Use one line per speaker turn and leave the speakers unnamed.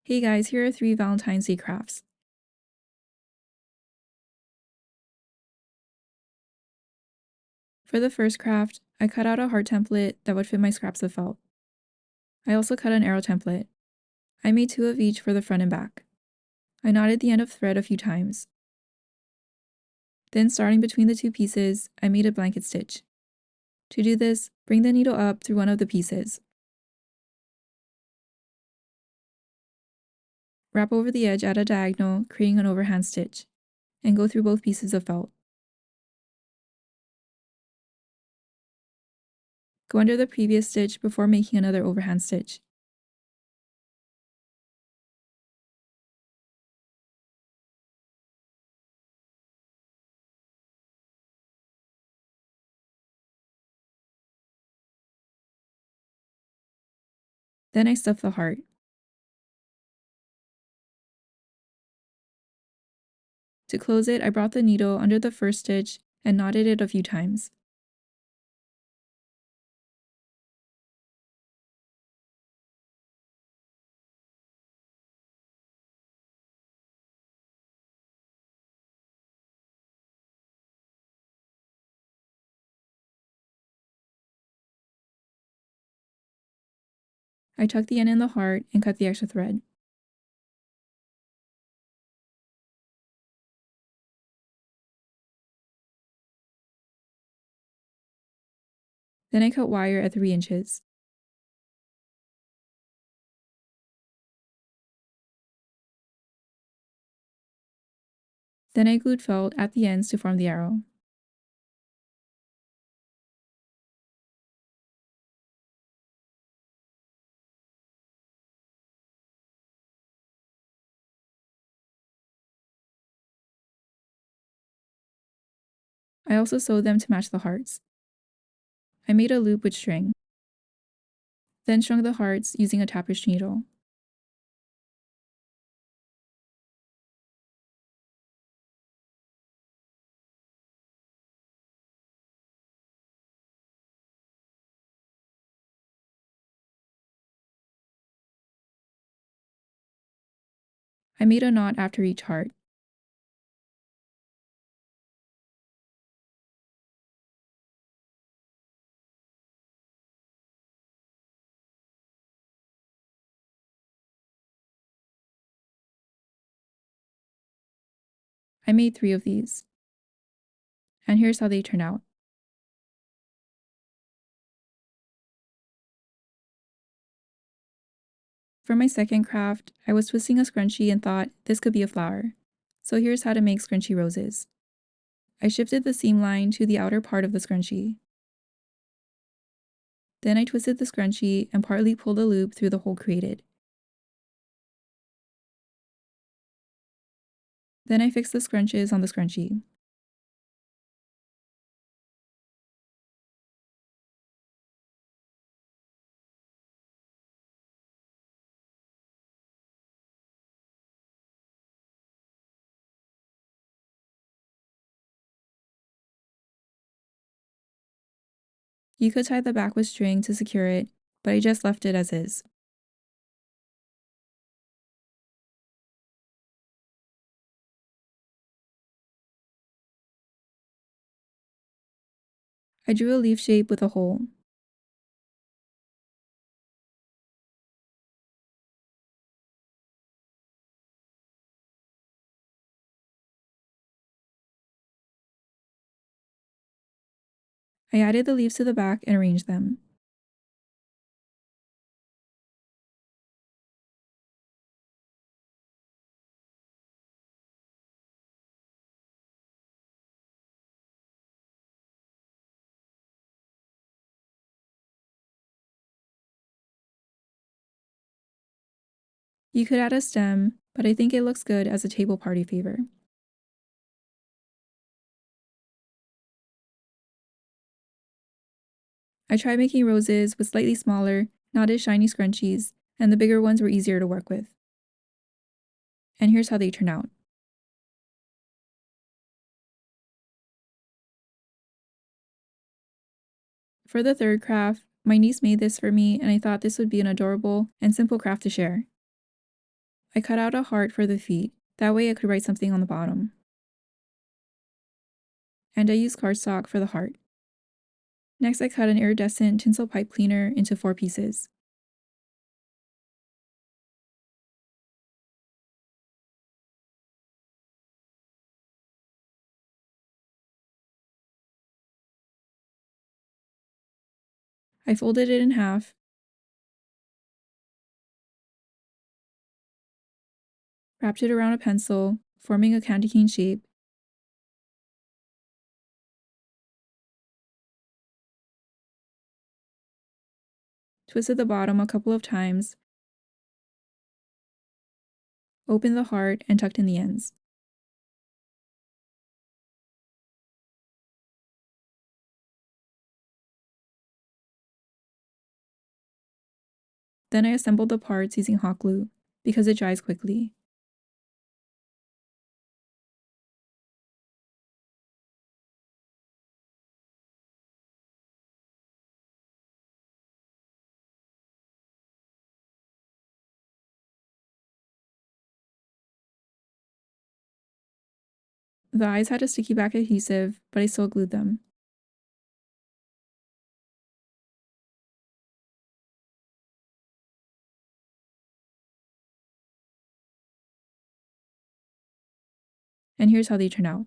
Hey guys, here are 3 Valentine's Day crafts. For the first craft, I cut out a heart template that would fit my scraps of felt. I also cut an arrow template. I made 2 of each for the front and back. I knotted the end of thread a few times. Then starting between the 2 pieces, I made a blanket stitch. To do this, bring the needle up through one of the pieces. Wrap over the edge at a diagonal, creating an overhand stitch, and go through both pieces of felt. Go under the previous stitch before making another overhand stitch. Then I stuff the heart. To close it, I brought the needle under the first stitch and knotted it a few times. I tuck the end in the heart and cut the extra thread. Then I cut wire at 3 inches. Then I glued felt at the ends to form the arrow. I also sewed them to match the hearts. I made a loop with string, then strung the hearts using a tapestry needle. I made a knot after each heart. I made 3 of these. And here's how they turn out. For my second craft, I was twisting a scrunchie and thought this could be a flower. So here's how to make scrunchie roses. I shifted the seam line to the outer part of the scrunchie. Then I twisted the scrunchie and partly pulled a loop through the hole created. Then I fixed the scrunches on the scrunchie. You could tie the back with string to secure it, but I just left it as is. I drew a leaf shape with a hole. I added the leaves to the back and arranged them. You could add a stem, but I think it looks good as a table party favor. I tried making roses with slightly smaller, not as shiny scrunchies, and the bigger ones were easier to work with. And here's how they turn out. For the third craft, my niece made this for me and I thought this would be an adorable and simple craft to share. I cut out a heart for the feet, that way I could write something on the bottom. And I used cardstock for the heart. Next, I cut an iridescent tinsel pipe cleaner into 4 pieces. I folded it in half, wrapped it around a pencil, forming a candy cane shape, twisted the bottom a couple of times, opened the heart, and tucked in the ends. Then I assembled the parts using hot glue, because it dries quickly. The eyes had a sticky back adhesive, but I still glued them. And here's how they turn out.